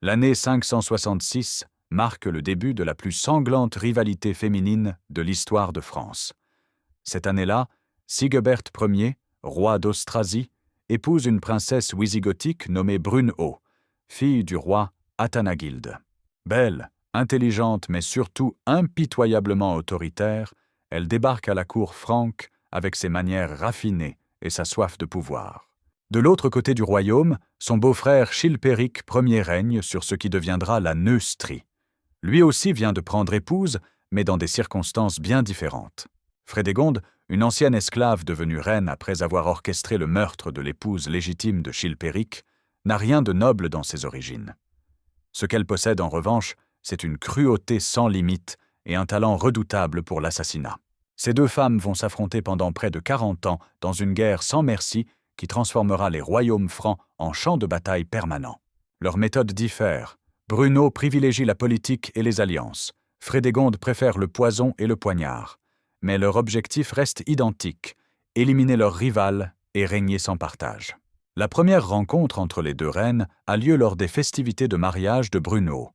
L'année 566 marque le début de la plus sanglante rivalité féminine de l'histoire de France. Cette année-là, Sigebert Ier, roi d'Austrasie, épouse une princesse wisigothique nommée Brunehaut, fille du roi Athanagild. Belle, intelligente mais surtout impitoyablement autoritaire, elle débarque à la cour franque avec ses manières raffinées et sa soif de pouvoir. De l'autre côté du royaume, son beau-frère Chilpéric Ier règne sur ce qui deviendra la Neustrie. Lui aussi vient de prendre épouse, mais dans des circonstances bien différentes. Frédégonde, une ancienne esclave devenue reine après avoir orchestré le meurtre de l'épouse légitime de Chilpéric, n'a rien de noble dans ses origines. Ce qu'elle possède en revanche, c'est une cruauté sans limite et un talent redoutable pour l'assassinat. Ces deux femmes vont s'affronter pendant près de 40 ans dans une guerre sans merci qui transformera les royaumes francs en champs de bataille permanents. Leurs méthodes diffèrent. Brunehaut privilégie la politique et les alliances. Frédégonde préfère le poison et le poignard. Mais leur objectif reste identique, éliminer leur rival et régner sans partage. La première rencontre entre les deux reines a lieu lors des festivités de mariage de Brunehaut.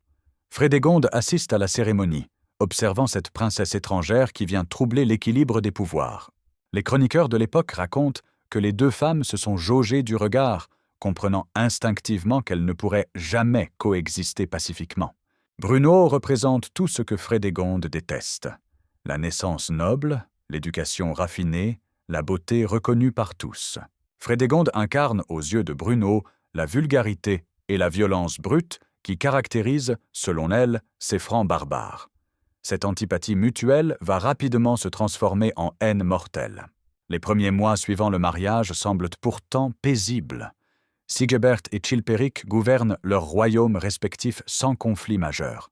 Frédégonde assiste à la cérémonie, observant cette princesse étrangère qui vient troubler l'équilibre des pouvoirs. Les chroniqueurs de l'époque racontent que les deux femmes se sont jaugées du regard, comprenant instinctivement qu'elles ne pourraient jamais coexister pacifiquement. Brunehaut représente tout ce que Frédégonde déteste. La naissance noble, l'éducation raffinée, la beauté reconnue par tous. Frédégonde incarne, aux yeux de Brunehaut, la vulgarité et la violence brute qui caractérisent, selon elle, ces francs barbares. Cette antipathie mutuelle va rapidement se transformer en haine mortelle. Les premiers mois suivant le mariage semblent pourtant paisibles. Sigebert et Chilpéric gouvernent leurs royaumes respectifs sans conflit majeur.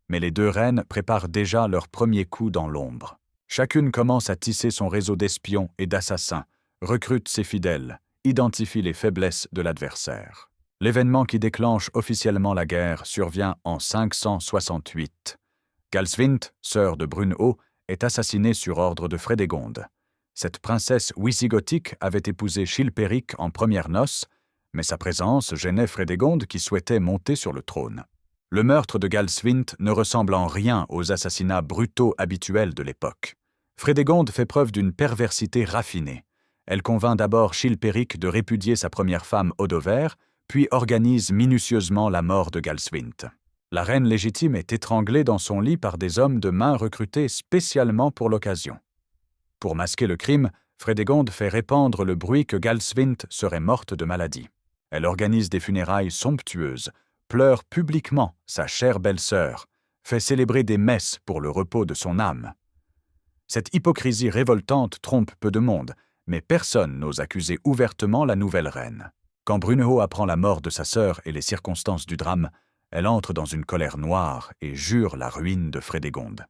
Mais les deux reines préparent déjà leur premier coup dans l'ombre. Chacune commence à tisser son réseau d'espions et d'assassins, recrute ses fidèles, identifie les faiblesses de l'adversaire. L'événement qui déclenche officiellement la guerre survient en 568. Galswinthe, sœur de Brunehaut, est assassinée sur ordre de Frédégonde. Cette princesse wisigothique avait épousé Chilpéric en premières noces, mais sa présence gênait Frédégonde qui souhaitait monter sur le trône. Le meurtre de Galswinthe ne ressemble en rien aux assassinats brutaux habituels de l'époque. Frédégonde fait preuve d'une perversité raffinée. Elle convainc d'abord Chilpéric de répudier sa première femme Odover, puis organise minutieusement la mort de Galswinthe. La reine légitime est étranglée dans son lit par des hommes de main recrutés spécialement pour l'occasion. Pour masquer le crime, Frédégonde fait répandre le bruit que Galswinthe serait morte de maladie. Elle organise des funérailles somptueuses, pleure publiquement sa chère belle-sœur, fait célébrer des messes pour le repos de son âme. Cette hypocrisie révoltante trompe peu de monde, mais personne n'ose accuser ouvertement la nouvelle reine. Quand Brunehaut apprend la mort de sa sœur et les circonstances du drame, elle entre dans une colère noire et jure la ruine de Frédégonde.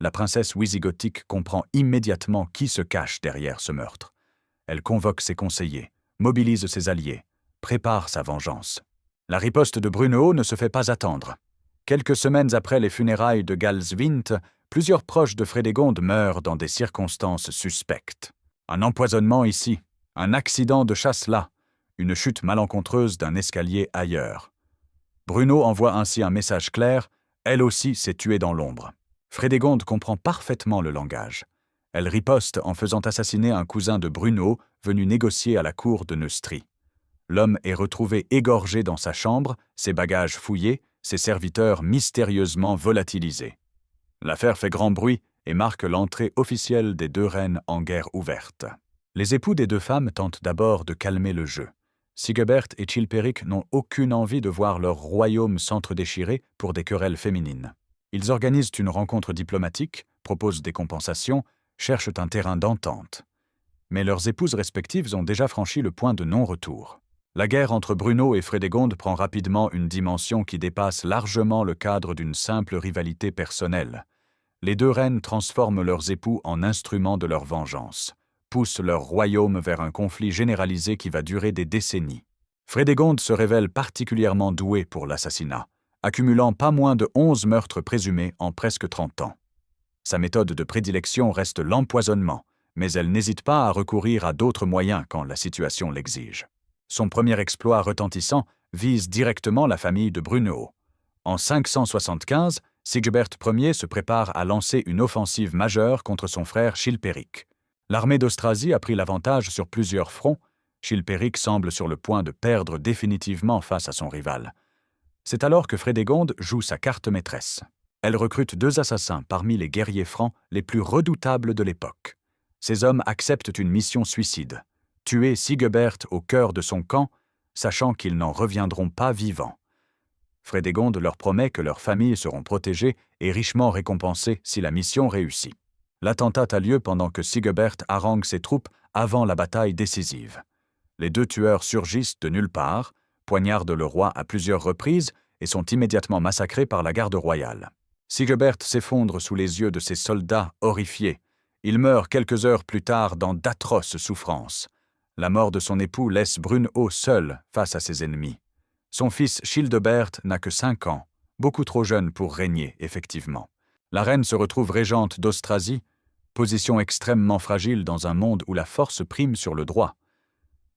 La princesse wisigothique comprend immédiatement qui se cache derrière ce meurtre. Elle convoque ses conseillers, mobilise ses alliés, prépare sa vengeance. La riposte de Brunehaut ne se fait pas attendre. Quelques semaines après les funérailles de Galswinthe, plusieurs proches de Frédégonde meurent dans des circonstances suspectes. Un empoisonnement ici, un accident de chasse là, une chute malencontreuse d'un escalier ailleurs. Brunehaut envoie ainsi un message clair, elle aussi s'est tuée dans l'ombre. Frédégonde comprend parfaitement le langage. Elle riposte en faisant assassiner un cousin de Brunehaut venu négocier à la cour de Neustrie. L'homme est retrouvé égorgé dans sa chambre, ses bagages fouillés, ses serviteurs mystérieusement volatilisés. L'affaire fait grand bruit et marque l'entrée officielle des deux reines en guerre ouverte. Les époux des deux femmes tentent d'abord de calmer le jeu. Sigebert et Chilpéric n'ont aucune envie de voir leur royaume s'entre-déchirer pour des querelles féminines. Ils organisent une rencontre diplomatique, proposent des compensations, cherchent un terrain d'entente. Mais leurs épouses respectives ont déjà franchi le point de non-retour. La guerre entre Brunehaut et Frédégonde prend rapidement une dimension qui dépasse largement le cadre d'une simple rivalité personnelle. Les deux reines transforment leurs époux en instruments de leur vengeance, poussent leur royaume vers un conflit généralisé qui va durer des décennies. Frédégonde se révèle particulièrement douée pour l'assassinat, accumulant pas moins de 11 meurtres présumés en presque 30 ans. Sa méthode de prédilection reste l'empoisonnement, mais elle n'hésite pas à recourir à d'autres moyens quand la situation l'exige. Son premier exploit retentissant vise directement la famille de Brunehaut. En 575, Sigebert Ier se prépare à lancer une offensive majeure contre son frère Chilpéric. L'armée d'Austrasie a pris l'avantage sur plusieurs fronts. Chilpéric semble sur le point de perdre définitivement face à son rival. C'est alors que Frédégonde joue sa carte maîtresse. Elle recrute 2 assassins parmi les guerriers francs les plus redoutables de l'époque. Ces hommes acceptent une mission suicide, tuer Sigebert au cœur de son camp, sachant qu'ils n'en reviendront pas vivants. Frédégonde leur promet que leurs familles seront protégées et richement récompensées si la mission réussit. L'attentat a lieu pendant que Sigebert harangue ses troupes avant la bataille décisive. Les 2 tueurs surgissent de nulle part, poignardent le roi à plusieurs reprises et sont immédiatement massacrés par la garde royale. Sigebert s'effondre sous les yeux de ses soldats horrifiés. Il meurt quelques heures plus tard dans d'atroces souffrances. La mort de son époux laisse Brunehaut seul face à ses ennemis. Son fils Childebert n'a que 5 ans, beaucoup trop jeune pour régner, effectivement. La reine se retrouve régente d'Austrasie, position extrêmement fragile dans un monde où la force prime sur le droit.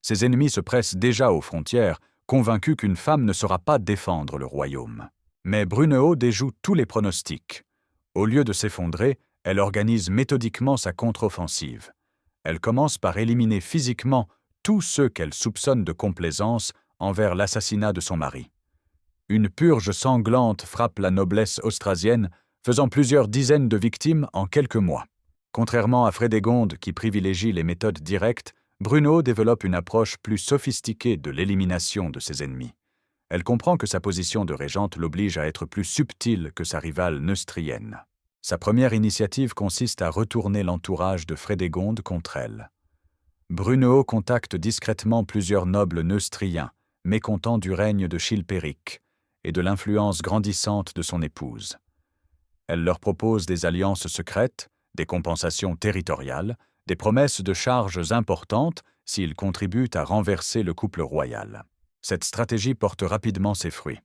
Ses ennemis se pressent déjà aux frontières, convaincus qu'une femme ne saura pas défendre le royaume. Mais Brunehaut déjoue tous les pronostics. Au lieu de s'effondrer, elle organise méthodiquement sa contre-offensive. Elle commence par éliminer physiquement tous ceux qu'elle soupçonne de complaisance envers l'assassinat de son mari. Une purge sanglante frappe la noblesse austrasienne, faisant plusieurs dizaines de victimes en quelques mois. Contrairement à Frédégonde qui privilégie les méthodes directes, Brunehaut développe une approche plus sophistiquée de l'élimination de ses ennemis. Elle comprend que sa position de régente l'oblige à être plus subtile que sa rivale neustrienne. Sa première initiative consiste à retourner l'entourage de Frédégonde contre elle. Brunehaut contacte discrètement plusieurs nobles neustriens, mécontents du règne de Chilpéric et de l'influence grandissante de son épouse. Elle leur propose des alliances secrètes, des compensations territoriales, des promesses de charges importantes s'ils contribuent à renverser le couple royal. Cette stratégie porte rapidement ses fruits.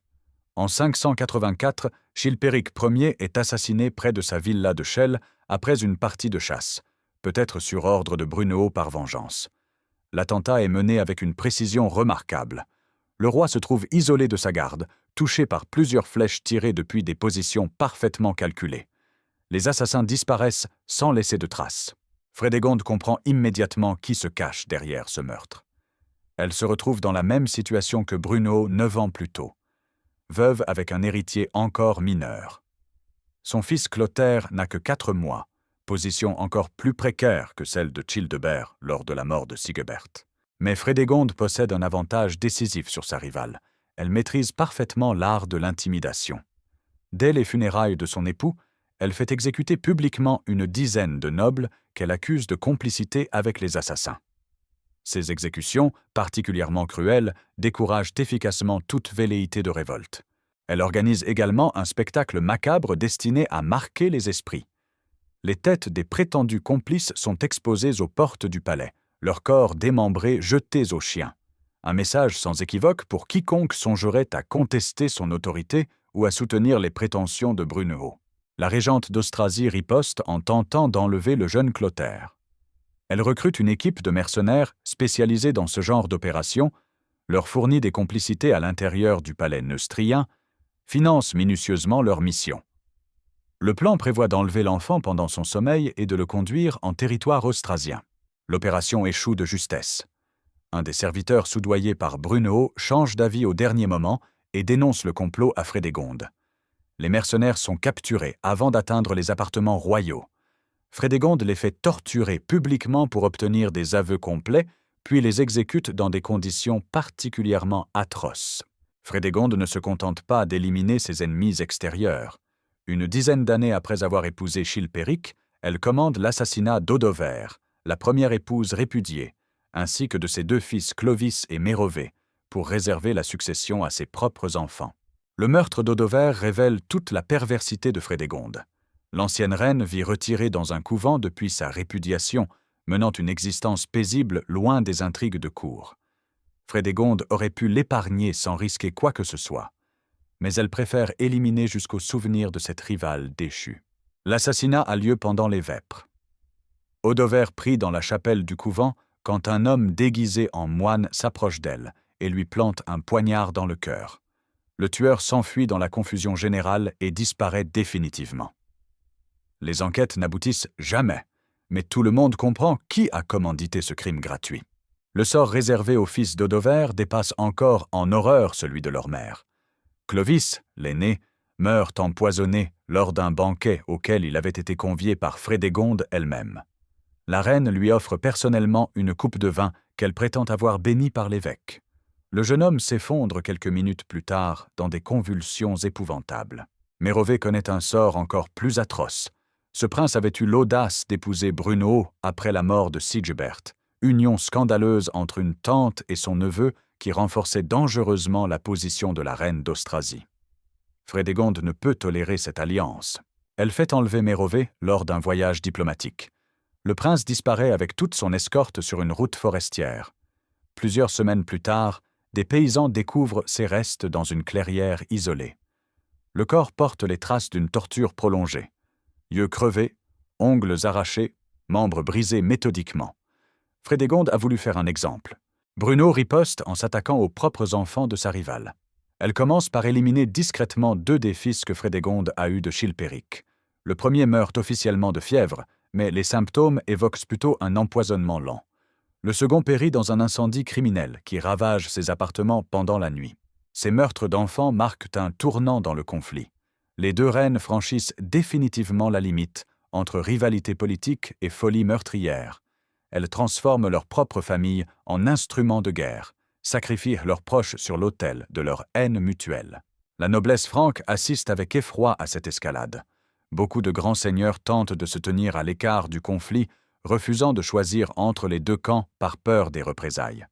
En 584, Chilpéric Ier est assassiné près de sa villa de Chelles après une partie de chasse, peut-être sur ordre de Brunehaut par vengeance. L'attentat est mené avec une précision remarquable. Le roi se trouve isolé de sa garde, touché par plusieurs flèches tirées depuis des positions parfaitement calculées. Les assassins disparaissent sans laisser de traces. Frédégonde comprend immédiatement qui se cache derrière ce meurtre. Elle se retrouve dans la même situation que Brunehaut 9 ans plus tôt, veuve avec un héritier encore mineur. Son fils Clotaire n'a que 4 mois, position encore plus précaire que celle de Childebert lors de la mort de Sigebert. Mais Frédégonde possède un avantage décisif sur sa rivale. Elle maîtrise parfaitement l'art de l'intimidation. Dès les funérailles de son époux, elle fait exécuter publiquement une dizaine de nobles qu'elle accuse de complicité avec les assassins. Ces exécutions, particulièrement cruelles, découragent efficacement toute velléité de révolte. Elle organise également un spectacle macabre destiné à marquer les esprits. Les têtes des prétendus complices sont exposées aux portes du palais, leurs corps démembrés jetés aux chiens. Un message sans équivoque pour quiconque songerait à contester son autorité ou à soutenir les prétentions de Brunehaut. La régente d'Austrasie riposte en tentant d'enlever le jeune Clotaire. Elle recrute une équipe de mercenaires spécialisés dans ce genre d'opérations, leur fournit des complicités à l'intérieur du palais neustrien, finance minutieusement leur mission. Le plan prévoit d'enlever l'enfant pendant son sommeil et de le conduire en territoire austrasien. L'opération échoue de justesse. Un des serviteurs soudoyés par Brunehaut change d'avis au dernier moment et dénonce le complot à Frédégonde. Les mercenaires sont capturés avant d'atteindre les appartements royaux. Frédégonde les fait torturer publiquement pour obtenir des aveux complets, puis les exécute dans des conditions particulièrement atroces. Frédégonde ne se contente pas d'éliminer ses ennemis extérieurs. Une dizaine d'années après avoir épousé Chilpéric, elle commande l'assassinat d'Odover, la première épouse répudiée, ainsi que de ses 2 fils Clovis et Mérovée, pour réserver la succession à ses propres enfants. Le meurtre d'Odover révèle toute la perversité de Frédégonde. L'ancienne reine vit retirée dans un couvent depuis sa répudiation, menant une existence paisible loin des intrigues de cour. Frédégonde aurait pu l'épargner sans risquer quoi que ce soit. Mais elle préfère éliminer jusqu'au souvenir de cette rivale déchue. L'assassinat a lieu pendant les vêpres. Odover prie dans la chapelle du couvent quand un homme déguisé en moine s'approche d'elle et lui plante un poignard dans le cœur. Le tueur s'enfuit dans la confusion générale et disparaît définitivement. Les enquêtes n'aboutissent jamais, mais tout le monde comprend qui a commandité ce crime gratuit. Le sort réservé aux fils d'Odovaire dépasse encore en horreur celui de leur mère. Clovis, l'aîné, meurt empoisonné lors d'un banquet auquel il avait été convié par Frédégonde elle-même. La reine lui offre personnellement une coupe de vin qu'elle prétend avoir bénie par l'évêque. Le jeune homme s'effondre quelques minutes plus tard dans des convulsions épouvantables. Mérové connaît un sort encore plus atroce. Ce prince avait eu l'audace d'épouser Bruno après la mort de Sigebert, union scandaleuse entre une tante et son neveu qui renforçait dangereusement la position de la reine d'Austrasie. Frédégonde ne peut tolérer cette alliance. Elle fait enlever Mérové lors d'un voyage diplomatique. Le prince disparaît avec toute son escorte sur une route forestière. Plusieurs semaines plus tard, des paysans découvrent ses restes dans une clairière isolée. Le corps porte les traces d'une torture prolongée. Yeux crevés, ongles arrachés, membres brisés méthodiquement. Frédégonde a voulu faire un exemple. Bruno riposte en s'attaquant aux propres enfants de sa rivale. Elle commence par éliminer discrètement 2 des fils que Frédégonde a eus de Chilpéric. Le premier meurt officiellement de fièvre, mais les symptômes évoquent plutôt un empoisonnement lent. Le second périt dans un incendie criminel qui ravage ses appartements pendant la nuit. Ces meurtres d'enfants marquent un tournant dans le conflit. Les 2 reines franchissent définitivement la limite entre rivalité politique et folie meurtrière. Elles transforment leur propre famille en instruments de guerre, sacrifient leurs proches sur l'autel de leur haine mutuelle. La noblesse franque assiste avec effroi à cette escalade. Beaucoup de grands seigneurs tentent de se tenir à l'écart du conflit, refusant de choisir entre les 2 camps par peur des représailles.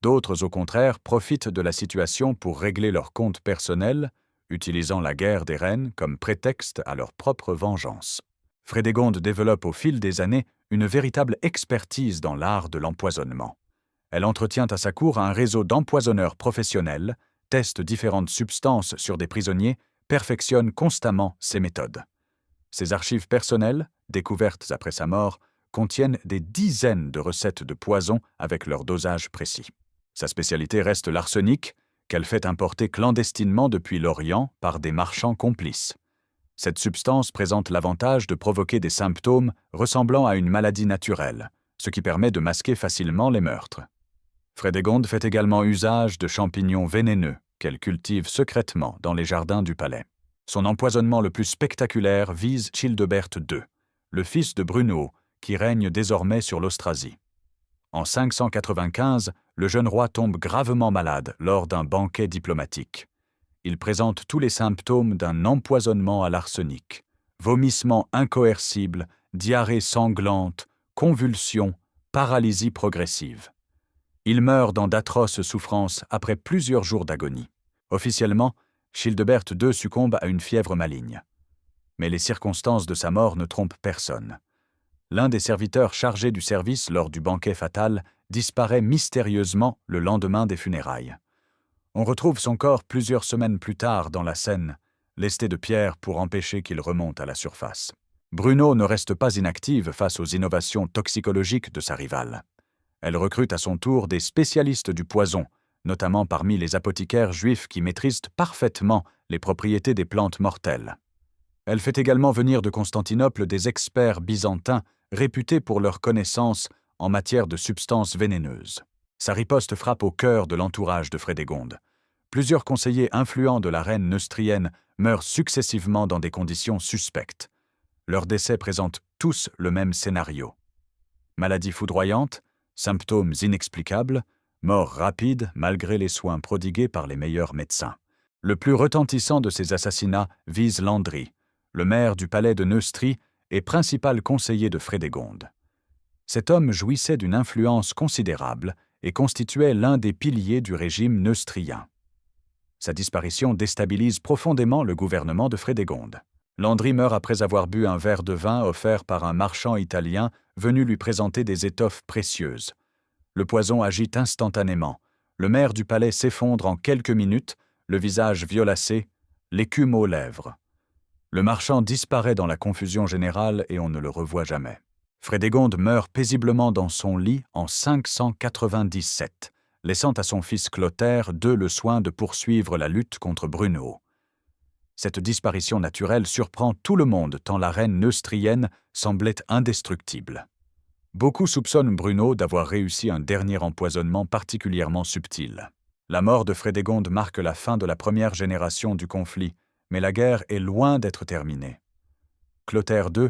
D'autres, au contraire, profitent de la situation pour régler leurs comptes personnels, utilisant la guerre des reines comme prétexte à leur propre vengeance. Frédégonde développe au fil des années une véritable expertise dans l'art de l'empoisonnement. Elle entretient à sa cour un réseau d'empoisonneurs professionnels, teste différentes substances sur des prisonniers, perfectionne constamment ses méthodes. Ses archives personnelles, découvertes après sa mort, contiennent des dizaines de recettes de poison avec leur dosage précis. Sa spécialité reste l'arsenic, qu'elle fait importer clandestinement depuis l'Orient par des marchands complices. Cette substance présente l'avantage de provoquer des symptômes ressemblant à une maladie naturelle, ce qui permet de masquer facilement les meurtres. Frédégonde fait également usage de champignons vénéneux qu'elle cultive secrètement dans les jardins du palais. Son empoisonnement le plus spectaculaire vise Childebert II, le fils de Bruno, qui règne désormais sur l'Austrasie. En 595, le jeune roi tombe gravement malade lors d'un banquet diplomatique. Il présente tous les symptômes d'un empoisonnement à l'arsenic. Vomissements incoercibles, diarrhée sanglante, convulsions, paralysie progressive. Il meurt dans d'atroces souffrances après plusieurs jours d'agonie. Officiellement, Childebert II succombe à une fièvre maligne. Mais les circonstances de sa mort ne trompent personne. L'un des serviteurs chargés du service lors du banquet fatal disparaît mystérieusement le lendemain des funérailles. On retrouve son corps plusieurs semaines plus tard dans la Seine, lesté de pierres pour empêcher qu'il remonte à la surface. Bruno ne reste pas inactive face aux innovations toxicologiques de sa rivale. Elle recrute à son tour des spécialistes du poison, notamment parmi les apothicaires juifs qui maîtrisent parfaitement les propriétés des plantes mortelles. Elle fait également venir de Constantinople des experts byzantins réputés pour leur connaissance en matière de substances vénéneuses. Sa riposte frappe au cœur de l'entourage de Frédégonde. Plusieurs conseillers influents de la reine neustrienne meurent successivement dans des conditions suspectes. Leurs décès présentent tous le même scénario. Maladie foudroyante, symptômes inexplicables, mort rapide malgré les soins prodigués par les meilleurs médecins. Le plus retentissant de ces assassinats vise Landry, le maire du palais de Neustrie et principal conseiller de Frédégonde. Cet homme jouissait d'une influence considérable et constituait l'un des piliers du régime neustrien. Sa disparition déstabilise profondément le gouvernement de Frédégonde. Landry meurt après avoir bu un verre de vin offert par un marchand italien venu lui présenter des étoffes précieuses. Le poison agit instantanément. Le maire du palais s'effondre en quelques minutes, le visage violacé, l'écume aux lèvres. Le marchand disparaît dans la confusion générale et on ne le revoit jamais. Frédégonde meurt paisiblement dans son lit en 597, laissant à son fils Clotaire II le soin de poursuivre la lutte contre Brunehaut. Cette disparition naturelle surprend tout le monde tant la reine neustrienne semblait indestructible. Beaucoup soupçonnent Brunehaut d'avoir réussi un dernier empoisonnement particulièrement subtil. La mort de Frédégonde marque la fin de la première génération du conflit, mais la guerre est loin d'être terminée. Clotaire II,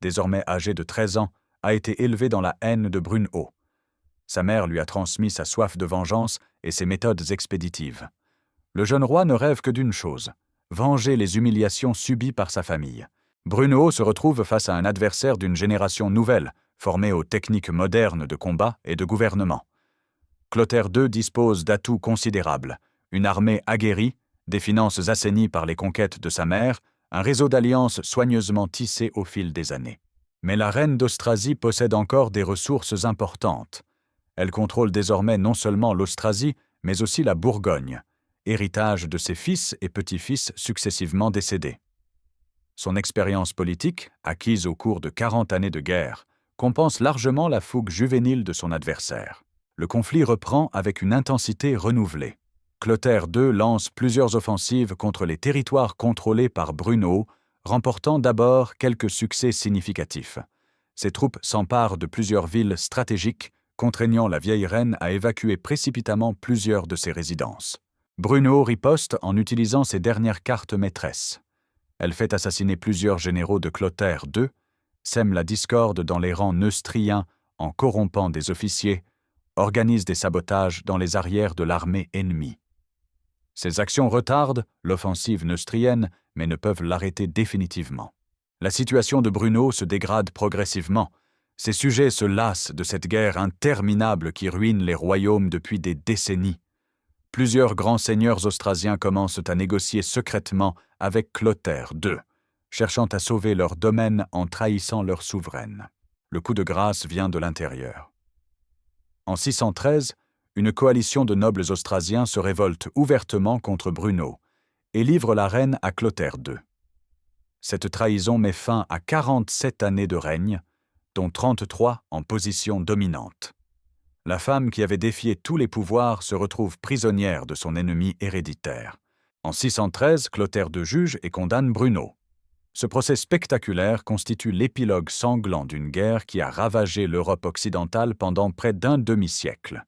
désormais âgé de 13 ans, a été élevé dans la haine de Brunehaut. Sa mère lui a transmis sa soif de vengeance et ses méthodes expéditives. Le jeune roi ne rêve que d'une chose, venger les humiliations subies par sa famille. Brunehaut se retrouve face à un adversaire d'une génération nouvelle, formé aux techniques modernes de combat et de gouvernement. Clotaire II dispose d'atouts considérables, une armée aguerrie, des finances assainies par les conquêtes de sa mère, un réseau d'alliances soigneusement tissé au fil des années. Mais la reine d'Austrasie possède encore des ressources importantes. Elle contrôle désormais non seulement l'Austrasie, mais aussi la Bourgogne, héritage de ses fils et petits-fils successivement décédés. Son expérience politique, acquise au cours de 40 années de guerre, compense largement la fougue juvénile de son adversaire. Le conflit reprend avec une intensité renouvelée. Clotaire II lance plusieurs offensives contre les territoires contrôlés par Brunehaut, remportant d'abord quelques succès significatifs. Ses troupes s'emparent de plusieurs villes stratégiques, contraignant la vieille reine à évacuer précipitamment plusieurs de ses résidences. Brunehaut riposte en utilisant ses dernières cartes maîtresses. Elle fait assassiner plusieurs généraux de Clotaire II, sème la discorde dans les rangs neustriens en corrompant des officiers, organise des sabotages dans les arrières de l'armée ennemie. Ces actions retardent l'offensive neustrienne, mais ne peuvent l'arrêter définitivement. La situation de Brunehaut se dégrade progressivement. Ses sujets se lassent de cette guerre interminable qui ruine les royaumes depuis des décennies. Plusieurs grands seigneurs austrasiens commencent à négocier secrètement avec Clotaire II, cherchant à sauver leur domaine en trahissant leur souveraine. Le coup de grâce vient de l'intérieur. En 613, une coalition de nobles austrasiens se révolte ouvertement contre Brunehaut et livre la reine à Clotaire II. Cette trahison met fin à 47 années de règne, dont 33 en position dominante. La femme qui avait défié tous les pouvoirs se retrouve prisonnière de son ennemi héréditaire. En 613, Clotaire II juge et condamne Brunehaut. Ce procès spectaculaire constitue l'épilogue sanglant d'une guerre qui a ravagé l'Europe occidentale pendant près d'un demi-siècle.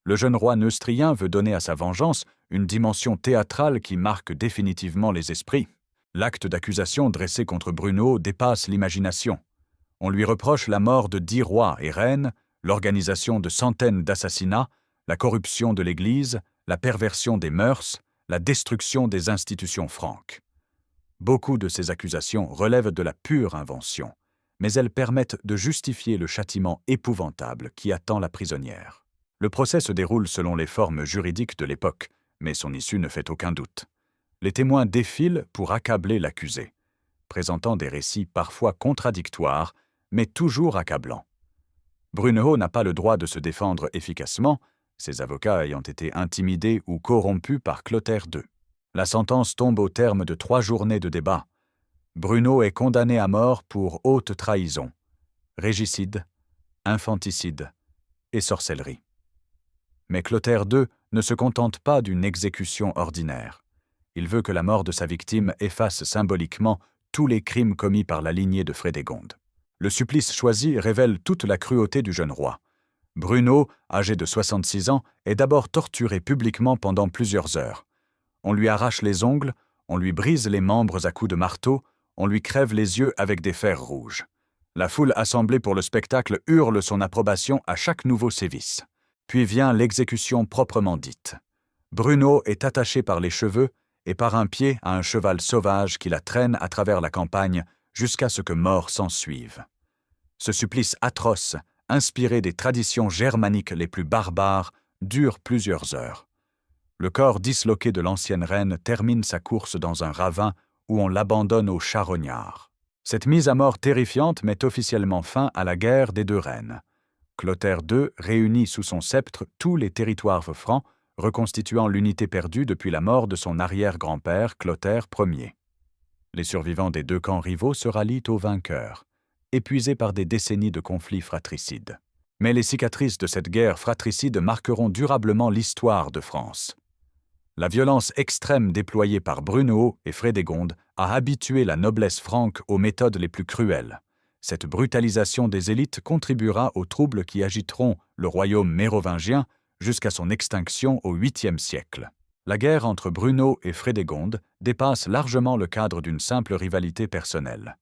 Le jeune roi neustrien veut donner à sa vengeance une dimension théâtrale qui marque définitivement les esprits. L'acte d'accusation dressé contre Brunehaut dépasse l'imagination. On lui reproche la mort de 10 rois et reines, l'organisation de centaines d'assassinats, la corruption de l'Église, la perversion des mœurs, la destruction des institutions franques. Beaucoup de ces accusations relèvent de la pure invention, mais elles permettent de justifier le châtiment épouvantable qui attend la prisonnière. Le procès se déroule selon les formes juridiques de l'époque, mais son issue ne fait aucun doute. Les témoins défilent pour accabler l'accusé, présentant des récits parfois contradictoires, mais toujours accablants. Brunehaut n'a pas le droit de se défendre efficacement, ses avocats ayant été intimidés ou corrompus par Clotaire II. La sentence tombe au terme de 3 journées de débat. Brunehaut est condamné à mort pour haute trahison, régicide, infanticide et sorcellerie. Mais Clotaire II ne se contente pas d'une exécution ordinaire. Il veut que la mort de sa victime efface symboliquement tous les crimes commis par la lignée de Frédégonde. Le supplice choisi révèle toute la cruauté du jeune roi. Brunehaut, âgé de 66 ans, est d'abord torturé publiquement pendant plusieurs heures. On lui arrache les ongles, on lui brise les membres à coups de marteau, on lui crève les yeux avec des fers rouges. La foule assemblée pour le spectacle hurle son approbation à chaque nouveau sévice. Puis vient l'exécution proprement dite. Brunehaut est attaché par les cheveux et par un pied à un cheval sauvage qui la traîne à travers la campagne jusqu'à ce que mort s'ensuive. Ce supplice atroce, inspiré des traditions germaniques les plus barbares, dure plusieurs heures. Le corps disloqué de l'ancienne reine termine sa course dans un ravin où on l'abandonne aux charognards. Cette mise à mort terrifiante met officiellement fin à la guerre des 2 reines. Clotaire II réunit sous son sceptre tous les territoires francs, reconstituant l'unité perdue depuis la mort de son arrière-grand-père Clotaire Ier. Les survivants des 2 camps rivaux se rallient aux vainqueurs, épuisés par des décennies de conflits fratricides. Mais les cicatrices de cette guerre fratricide marqueront durablement l'histoire de France. La violence extrême déployée par Brunehaut et Frédégonde a habitué la noblesse franque aux méthodes les plus cruelles. Cette brutalisation des élites contribuera aux troubles qui agiteront le royaume mérovingien jusqu'à son extinction au 8e siècle. La guerre entre Brunehaut et Frédégonde dépasse largement le cadre d'une simple rivalité personnelle.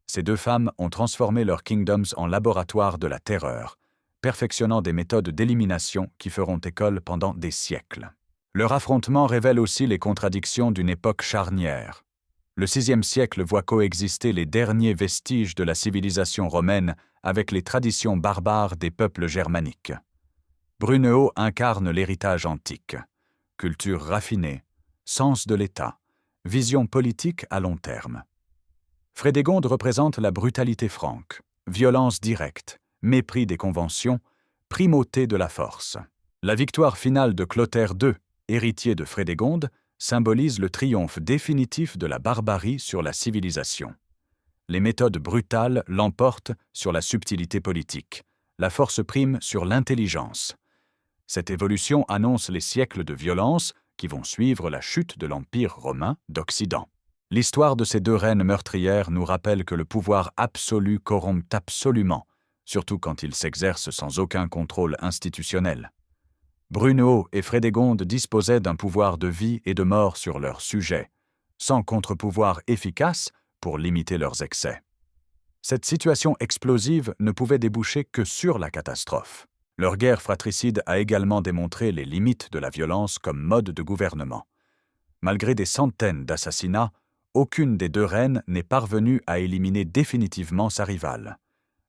Ces deux femmes ont transformé leurs kingdoms en laboratoire de la terreur, perfectionnant des méthodes d'élimination qui feront école pendant des siècles. Leur affrontement révèle aussi les contradictions d'une époque charnière. Le VIe siècle voit coexister les derniers vestiges de la civilisation romaine avec les traditions barbares des peuples germaniques. Brunehaut incarne l'héritage antique. Culture raffinée, sens de l'État, vision politique à long terme. Frédégonde représente la brutalité franque, violence directe, mépris des conventions, primauté de la force. La victoire finale de Clotaire II, héritier de Frédégonde, symbolise le triomphe définitif de la barbarie sur la civilisation. Les méthodes brutales l'emportent sur la subtilité politique, la force prime sur l'intelligence. Cette évolution annonce les siècles de violence qui vont suivre la chute de l'Empire romain d'Occident. L'histoire de ces deux reines meurtrières nous rappelle que le pouvoir absolu corrompt absolument, surtout quand il s'exerce sans aucun contrôle institutionnel. Brunehaut et Frédégonde disposaient d'un pouvoir de vie et de mort sur leurs sujets, sans contre-pouvoir efficace pour limiter leurs excès. Cette situation explosive ne pouvait déboucher que sur la catastrophe. Leur guerre fratricide a également démontré les limites de la violence comme mode de gouvernement. Malgré des centaines d'assassinats, aucune des deux reines n'est parvenue à éliminer définitivement sa rivale.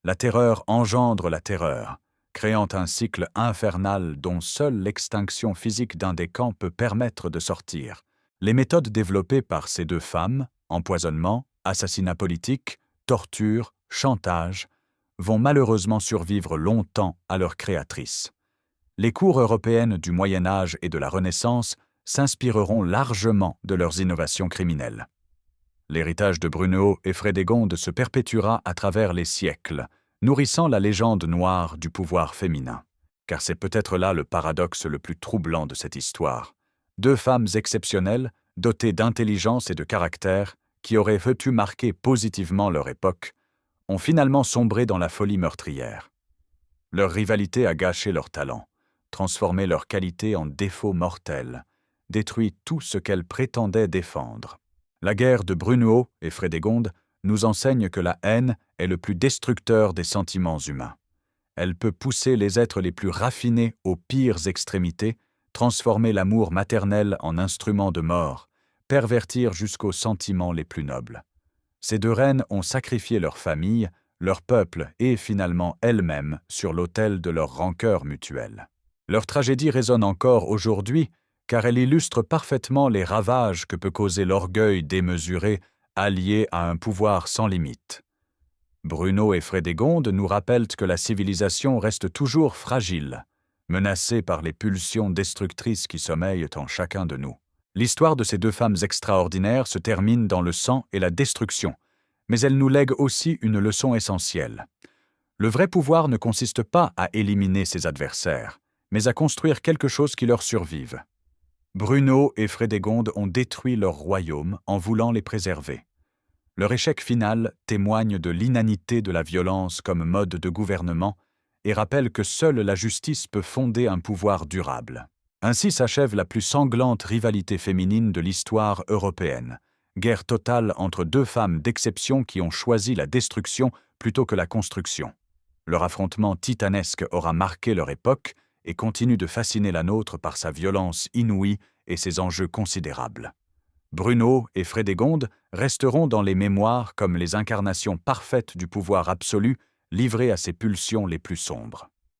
La terreur engendre la terreur, créant un cycle infernal dont seule l'extinction physique d'un des camps peut permettre de sortir. Les méthodes développées par ces deux femmes, empoisonnement, assassinat politique, torture, chantage, vont malheureusement survivre longtemps à leur créatrice. Les cours européennes du Moyen Âge et de la Renaissance s'inspireront largement de leurs innovations criminelles. L'héritage de Brunehaut et Frédégonde se perpétuera à travers les siècles, nourrissant la légende noire du pouvoir féminin. Car c'est peut-être là le paradoxe le plus troublant de cette histoire. Deux femmes exceptionnelles, dotées d'intelligence et de caractère, qui auraient pu marquer positivement leur époque, ont finalement sombré dans la folie meurtrière. Leur rivalité a gâché leur talent, transformé leurs qualités en défauts mortels, détruit tout ce qu'elles prétendaient défendre. La guerre de Brunehaut et Frédégonde nous enseigne que la haine est le plus destructeur des sentiments humains. Elle peut pousser les êtres les plus raffinés aux pires extrémités, transformer l'amour maternel en instrument de mort, pervertir jusqu'aux sentiments les plus nobles. Ces deux reines ont sacrifié leur famille, leur peuple et finalement elles-mêmes sur l'autel de leur rancœur mutuelle. Leur tragédie résonne encore aujourd'hui car elle illustre parfaitement les ravages que peut causer l'orgueil démesuré allié à un pouvoir sans limite. Brunehaut et Frédégonde nous rappellent que la civilisation reste toujours fragile, menacée par les pulsions destructrices qui sommeillent en chacun de nous. L'histoire de ces deux femmes extraordinaires se termine dans le sang et la destruction, mais elle nous lègue aussi une leçon essentielle. Le vrai pouvoir ne consiste pas à éliminer ses adversaires, mais à construire quelque chose qui leur survive. Brunehaut et Frédégonde ont détruit leur royaume en voulant les préserver. Leur échec final témoigne de l'inanité de la violence comme mode de gouvernement et rappelle que seule la justice peut fonder un pouvoir durable. Ainsi s'achève la plus sanglante rivalité féminine de l'histoire européenne, guerre totale entre deux femmes d'exception qui ont choisi la destruction plutôt que la construction. Leur affrontement titanesque aura marqué leur époque et continue de fasciner la nôtre par sa violence inouïe et ses enjeux considérables. Brunehaut et Frédégonde resteront dans les mémoires comme les incarnations parfaites du pouvoir absolu livré à ses pulsions les plus sombres.